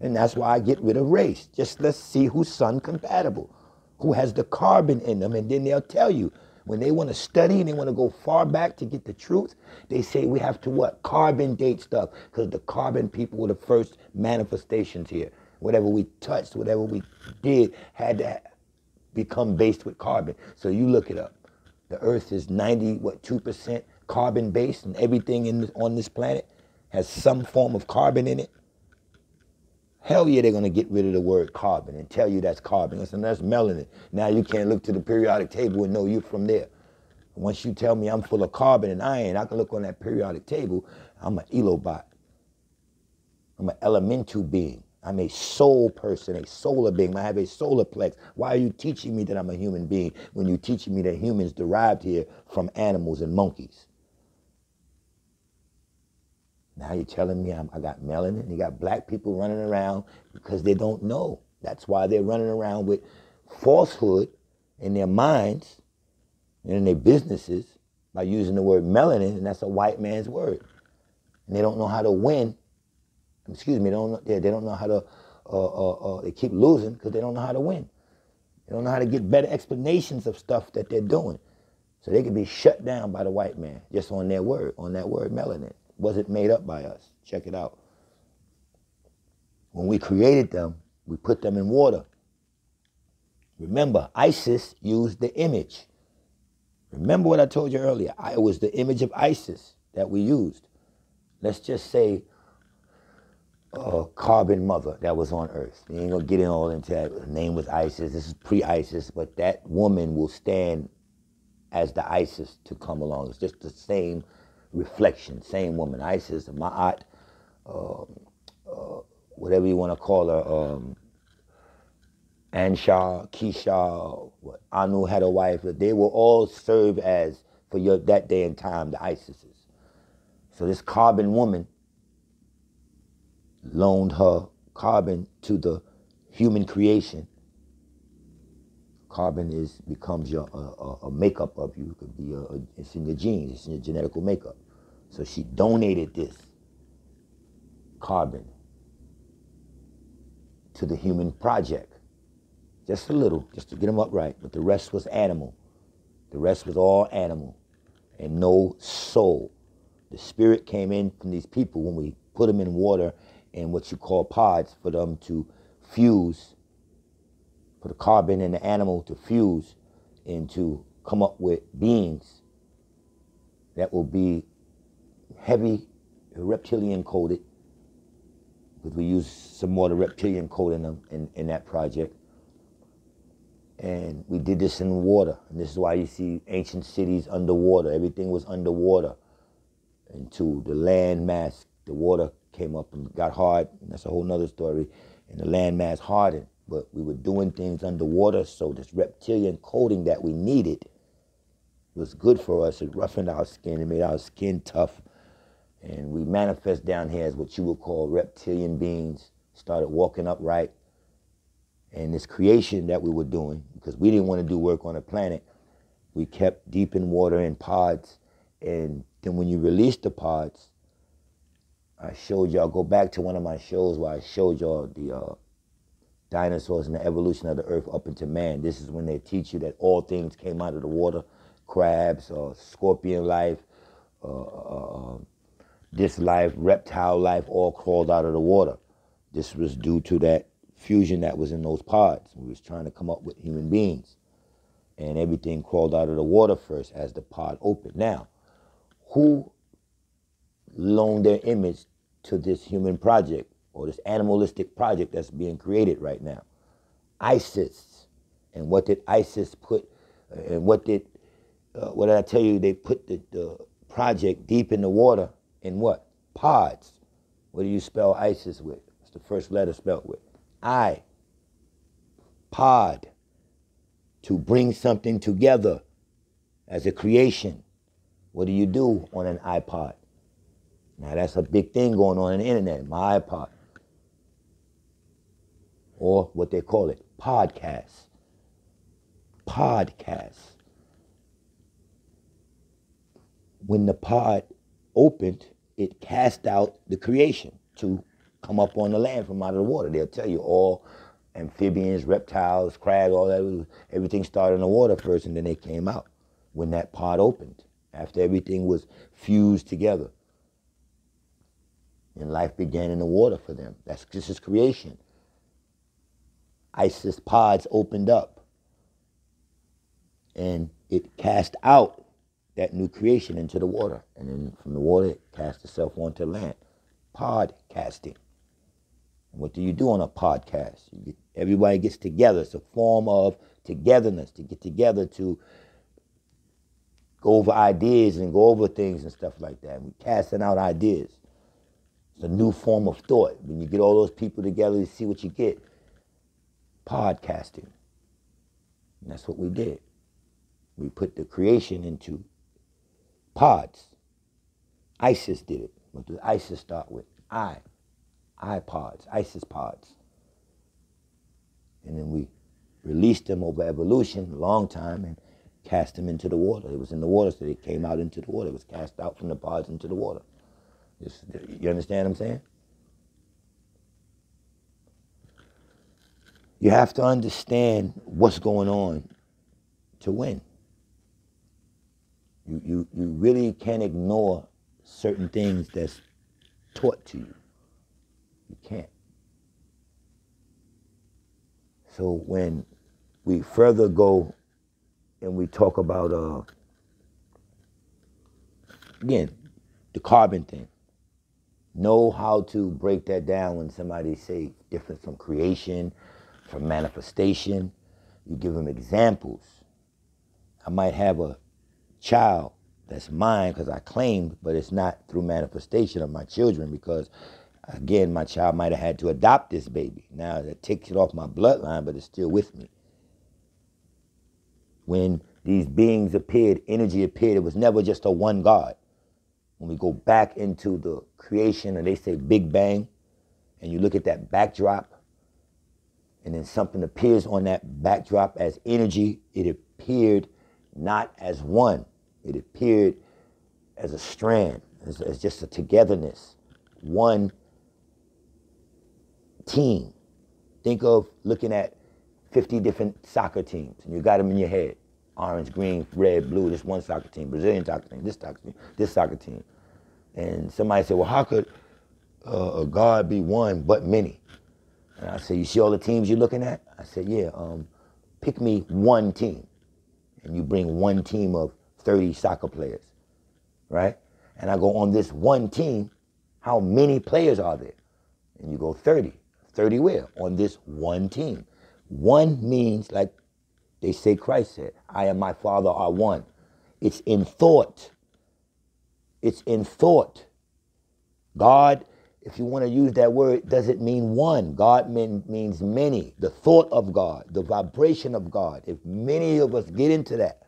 And that's why I get rid of race. Just let's see who's sun compatible, who has the carbon in them, and then they'll tell you. When they want to study and they want to go far back to get the truth, they say we have to what? Carbon date stuff, because the carbon people were the first manifestations here. Whatever we touched, whatever we did, had to become based with carbon. So you look it up. The Earth is 2% carbon based, and everything on this planet has some form of carbon in it. Hell yeah, they're going to get rid of the word carbon and tell you that's carbon. Listen, that's melanin. Now you can't look to the periodic table and know you're from there. Once you tell me I'm full of carbon and iron, I can look on that periodic table. I'm an elobot. I'm an elemental being. I'm a soul person, a solar being. I have a solar plex. Why are you teaching me that I'm a human being when you're teaching me that humans derived here from animals and monkeys? Now you're telling me I got melanin. You got black people running around because they don't know. That's why they're running around with falsehood in their minds and in their businesses by using the word melanin, and that's a white man's word. And they don't know how to win. Excuse me, they don't know how to, they keep losing because they don't know how to win. They don't know how to get better explanations of stuff that they're doing. So they can be shut down by the white man just on that word melanin. Wasn't made up by us. Check it out. When we created them, we put them in water. Remember, ISIS used the image. Remember what I told you earlier. It was the image of ISIS that we used. Let's just say carbon mother that was on Earth. You ain't going to get in all into that. Her name was ISIS. This is pre-ISIS, but that woman will stand as the ISIS to come along. It's just the same reflection, same woman, Isis, Ma'at, whatever you want to call her, Ansha, Kisha, Anu had a wife. They will all serve as, for that day and time, the Isises. So this carbon woman loaned her carbon to the human creation. Carbon becomes your a makeup of you. It could be it's in your genes, it's in your genetical makeup. So she donated this carbon to the human project. Just a little, just to get them upright. But the rest was animal. The rest was all animal and no soul. The spirit came in from these people when we put them in water and what you call pods for them to fuse, for the carbon in the animal to fuse and to come up with beings that will be heavy reptilian coded, because we use some more of the reptilian code in them in that project. And we did this in water. And this is why you see ancient cities underwater. Everything was underwater. Until the land mass, the water came up and got hard. And that's a whole nother story. And the land mass hardened. But we were doing things underwater, so this reptilian coating that we needed was good for us. It roughened our skin. It made our skin tough. And we manifest down here as what you would call reptilian beings. Started walking upright. And this creation that we were doing, because we didn't want to do work on the planet, we kept deep in water in pods. And then when you release the pods, I showed y'all, go back to one of my shows where I showed y'all the dinosaurs and the evolution of the earth up into man. This is when they teach you that all things came out of the water. Crabs, scorpion life, this life, reptile life, all crawled out of the water. This was due to that fusion that was in those pods. We was trying to come up with human beings. And everything crawled out of the water first as the pod opened. Now, who loaned their image to this human project or this animalistic project that's being created right now? ISIS. And what did ISIS put, and what did I tell you? They put the project deep in the water in what? Pods. What do you spell ISIS with? It's the first letter spelled with. I. Pod. To bring something together as a creation. What do you do on an iPod? Now that's a big thing going on the internet, my iPod. Or what they call it, podcasts. Podcasts. When the pod opened, it cast out the creation to come up on the land from out of the water. They'll tell you all amphibians, reptiles, crabs, all that, everything started in the water first and then they came out when that pod opened, after everything was fused together. And life began in the water for them. That's just his creation. ISIS pods opened up and it cast out that new creation into the water. And then from the water, it cast itself onto land. Podcasting. And what do you do on a podcast? Everybody gets together. It's a form of togetherness, to get together to go over ideas and go over things and stuff like that. And we're casting out ideas. It's a new form of thought. When you get all those people together, you see what you get. Podcasting. And that's what we did. We put the creation into pods. ISIS did it. What did ISIS start with? iPods, ISIS pods. And then we released them over evolution a long time and cast them into the water. It was in the water, so they came out into the water. It was cast out from the pods into the water. You understand what I'm saying? You have to understand what's going on to win. You really can't ignore certain things that's taught to you. You can't. So when we further go and we talk about, again, the carbon thing, know how to break that down when somebody say different from creation, from manifestation. You give them examples. I might have a child that's mine because I claimed, but it's not through manifestation of my children because, again, my child might have had to adopt this baby. Now that takes it off my bloodline, but it's still with me. When these beings appeared, energy appeared, it was never just a one God. When we go back into the creation and they say Big Bang, and you look at that backdrop, and then something appears on that backdrop as energy, it appeared not as one. It appeared as a strand, as just a togetherness. One team. Think of looking at 50 different soccer teams, and you got them in your head. Orange, green, red, blue, this one soccer team, Brazilian soccer team, this soccer team. And somebody said, well, how could a God be one but many? And I said, you see all the teams you're looking at? I said, yeah, pick me one team. And you bring one team of 30 soccer players, right? And I go, on this one team, how many players are there? And you go 30. 30 where? On this one team. One means, like they say Christ said, I and my Father are one. It's in thought. It's in thought. God, if you want to use that word, doesn't mean one. God means many. The thought of God, the vibration of God. If many of us get into that,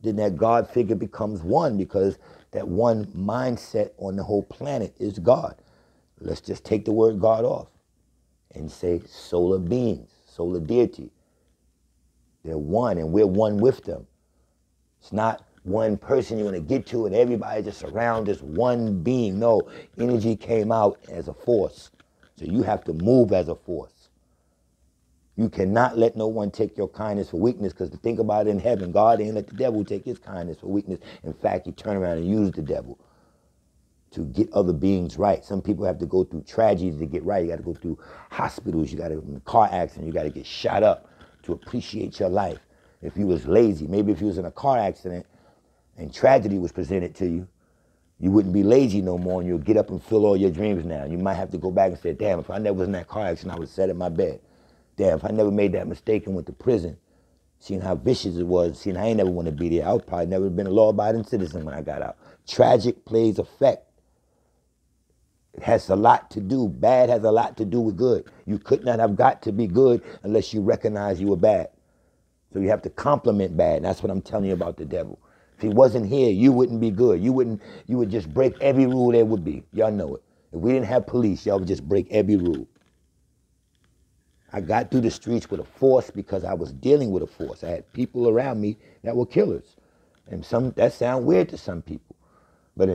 then that God figure becomes one, because that one mindset on the whole planet is God. Let's just take the word God off and say solar beings, solar deity. They're one, and we're one with them. It's not one person you're going to get to and everybody just around this one being. No, energy came out as a force. So you have to move as a force. You cannot let no one take your kindness for weakness, because to think about it, in heaven, God ain't let the devil take his kindness for weakness. In fact, he turned around and used the devil to get other beings right. Some people have to go through tragedies to get right. You got to go through hospitals. You got to, in a car accident, you got to get shot up to appreciate your life. If you was lazy, maybe if you was in a car accident and tragedy was presented to you, you wouldn't be lazy no more, and you'll get up and fill all your dreams now. You might have to go back and say, damn, if I never was in that car accident, I would have sat in my bed. Damn, if I never made that mistake and went to prison, seeing how vicious it was, seeing I ain't never want to be there, I would probably never been a law-abiding citizen when I got out. Tragic plays effect. It has a lot to do. Bad has a lot to do with good. You could not have got to be good unless you recognize you were bad. So you have to complement bad. And that's what I'm telling you about the devil. If he wasn't here, you wouldn't be good. You would just break every rule there would be. Y'all know it. If we didn't have police, y'all would just break every rule. I got through the streets with a force because I was dealing with a force. I had people around me that were killers. And that sounds weird to some people. But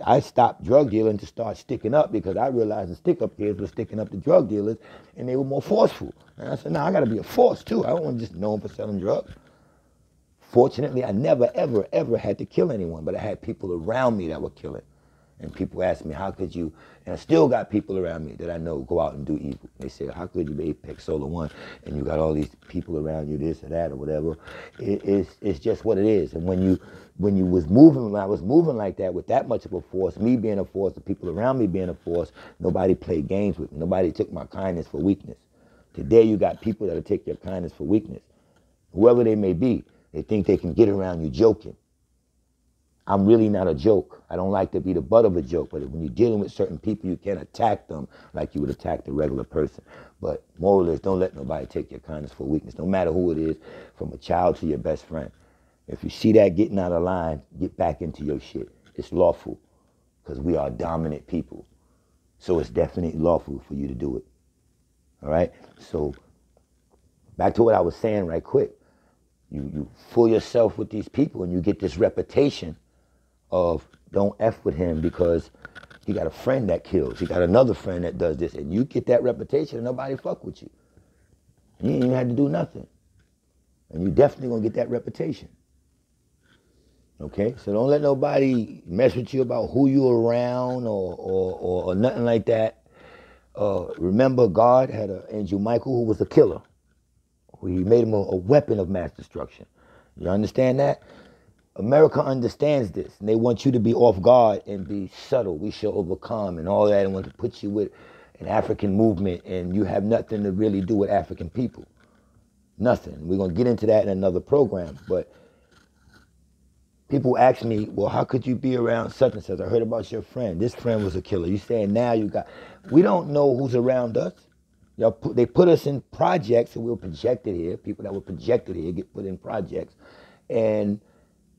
I stopped drug dealing to start sticking up, because I realized the stick-up kids were sticking up to drug dealers, and they were more forceful. And I said, no, I got to be a force, too. I don't want to just know them for selling drugs. Fortunately, I never, ever, ever had to kill anyone, but I had people around me that were killing. And people ask me, how could you, and I still got people around me that I know go out and do evil. They say, how could you be Apex Solar 1 and you got all these people around you, this or that or whatever. It's just what it is. And when I was moving like that with that much of a force, me being a force, the people around me being a force, nobody played games with me. Nobody took my kindness for weakness. Today you got people that'll take your kindness for weakness. Whoever they may be, they think they can get around you joking. I'm really not a joke. I don't like to be the butt of a joke, but when you're dealing with certain people, you can't attack them like you would attack the regular person. But moral is, don't let nobody take your kindness for weakness, no matter who it is, from a child to your best friend. If you see that getting out of line, get back into your shit. It's lawful, because we are dominant people. So it's definitely lawful for you to do it. All right? So back to what I was saying right quick. You fool yourself with these people, and you get this reputation of don't F with him because he got a friend that kills. He got another friend that does this. And you get that reputation and nobody fuck with you. You ain't even had to do nothing. And you definitely gonna get that reputation. Okay? So don't let nobody mess with you about who you around or nothing like that. Remember, God had an angel Michael who was a killer. He made him a weapon of mass destruction. You understand that? America understands this, and they want you to be off guard and be subtle. We shall overcome and all that, and want to put you with an African movement, and you have nothing to really do with African people. Nothing. We're going to get into that in another program, but people ask me, well, how could you be around such and such? I heard about your friend. This friend was a killer. You saying now you got... We don't know who's around us. They put us in projects, and we were projected here. People that were projected here get put in projects, and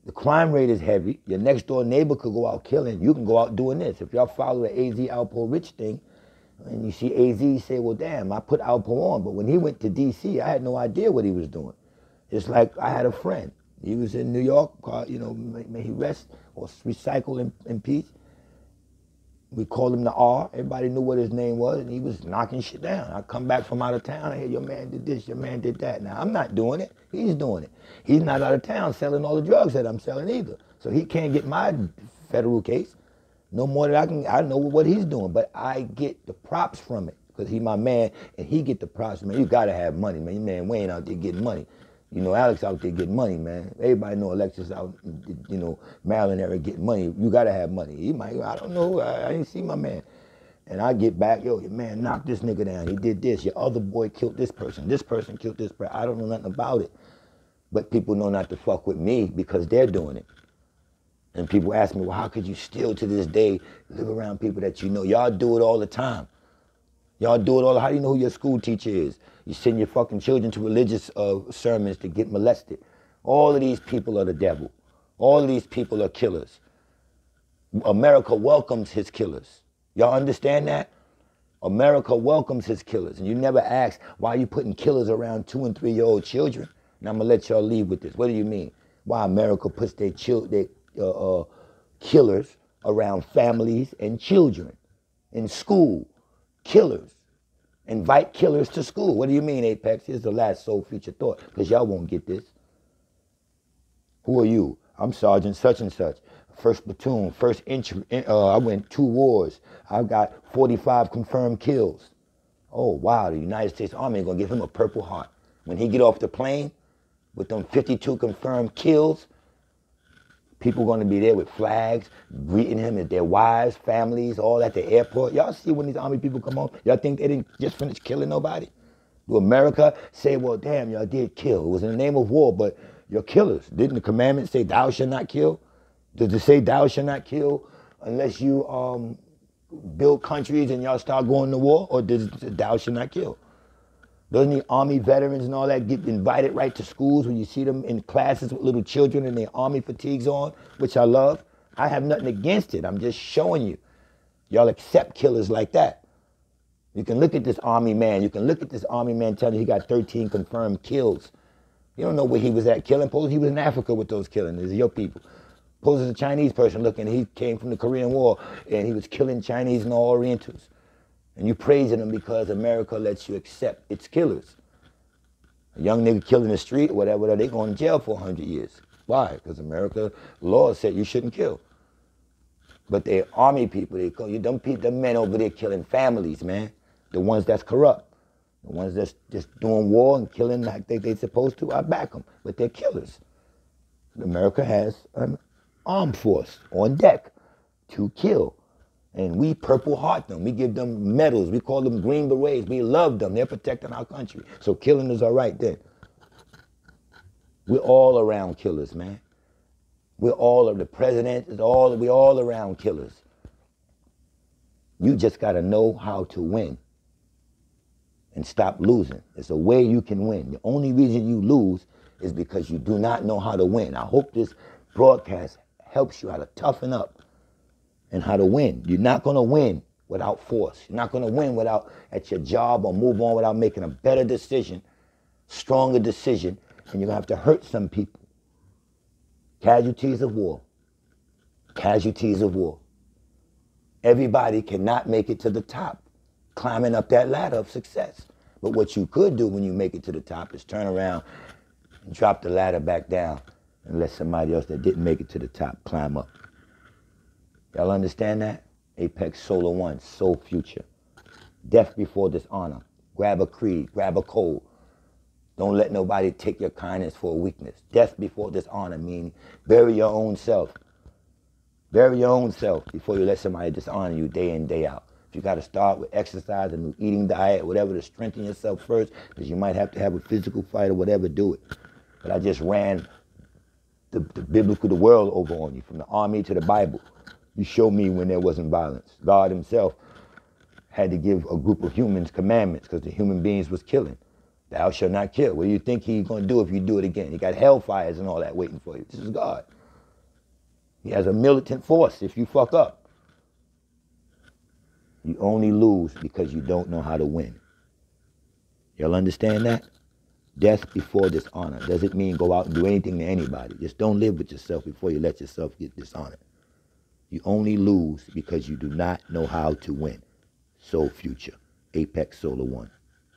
the crime rate is heavy. Your next door neighbor could go out killing. You can go out doing this. If y'all follow the AZ Alpo Rich thing, And you see AZ say, well, damn, I put Alpo on. But when he went to D.C., I had no idea what he was doing. It's like I had a friend. He was in New York, you know, may he rest or recycle in peace. We called him the R. Everybody knew what his name was, and he was knocking shit down. I come back from out of town, I hear your man did this, your man did that. Now, I'm not doing it. He's doing it. He's not out of town selling all the drugs that I'm selling either. So he can't get my federal case. No more than I know what he's doing, but I get the props from it because he's my man, and he get the props. Man, you gotta have money, man. Your man Wayne out there getting money. You know, Alex out there getting money, man. Everybody know Alexis out, you know, Maryland area getting money. You gotta have money. He might, I don't know, I didn't see my man. And I get back, yo, your man knocked this nigga down. He did this. Your other boy killed this person. This person killed this person. I don't know nothing about it. But people know not to fuck with me because they're doing it. And people ask me, well, how could you still to this day live around people that you know? Y'all do it all the time. Y'all do it all. How do you know who your school teacher is? You send your fucking children to religious sermons to get molested. All of these people are the devil. All of these people are killers. America welcomes his killers. Y'all understand that? America welcomes his killers. And you never ask, why are you putting killers around 2- and 3-year-old children? And I'm going to let y'all leave with this. What do you mean? Why America puts their killers around families and children in school? Killers. Invite killers to school. What do you mean, Apex? Here's the last soul future thought, because y'all won't get this. Who are you? I'm Sergeant such and such. First platoon, first entry. I went 2 wars. I've got 45 confirmed kills. Oh, wow, the United States Army is going to give him a Purple Heart. When he get off the plane with them 52 confirmed kills, people going to be there with flags, greeting him and their wives, families, all at the airport. Y'all see when these Army people come home, y'all think they didn't just finish killing nobody? Do America say, well, damn, y'all did kill. It was in the name of war, but you're killers. Didn't the commandment say thou shalt not kill? Does it say thou shalt not kill unless you build countries and y'all start going to war? Or does it say thou shalt not kill? Doesn't the Army veterans and all that get invited right to schools when you see them in classes with little children and their Army fatigues on, which I love? I have nothing against it. I'm just showing you. Y'all accept killers like that. You can look at this Army man. You can look at this Army man telling you he got 13 confirmed kills. You don't know where he was at killing. Suppose he was in Africa with those killings. These are your people. Suppose it's a Chinese person looking. He came from the Korean War and he was killing Chinese and all Orientals. And you praising him because America lets you accept its killers. A young nigga killed in the street, whatever, they going to jail for 100 years. Why? Because America law said you shouldn't kill. But they're Army people. They call you them men over there killing families, man. The ones that's corrupt. The ones that's just doing war and killing like they're supposed to, I back them. But they're killers. America has an armed force on deck to kill. And we Purple Heart them. We give them medals. We call them Green Berets. We love them. They're protecting our country. So killing is all right then. We're all around killers, man. We're all of the president. We're all around killers. You just got to know how to win and stop losing. It's a way you can win. The only reason you lose is because you do not know how to win. I hope this broadcast helps you how to toughen up and how to win. You're not going to win without force. You're not going to win without at your job or move on without making a better decision, stronger decision, and you're going to have to hurt some people. Casualties of war. Casualties of war. Everybody cannot make it to the top, climbing up that ladder of success. But what you could do when you make it to the top is turn around and drop the ladder back down and let somebody else that didn't make it to the top climb up. Y'all understand that? Apex Solar 1, Soul Future. Death before dishonor. Grab a creed, grab a code. Don't let nobody take your kindness for a weakness. Death before dishonor meaning bury your own self. Bury your own self before you let somebody dishonor you day in, day out. If you got to start with exercise and eating diet, whatever, to strengthen yourself first, because you might have to have a physical fight or whatever, do it. But I just ran the biblical, the world over on you, from the Army to the Bible. You show me when there wasn't violence. God himself had to give a group of humans commandments because the human beings was killing. Thou shalt not kill. What do you think he's going to do if you do it again? He got hellfires and all that waiting for you. This is God. He has a militant force if you fuck up. You only lose because you don't know how to win. Y'all understand that? Death before dishonor. Doesn't mean go out and do anything to anybody. Just don't live with yourself before you let yourself get dishonored. You only lose because you do not know how to win. Soul Future. Apex Solar 1.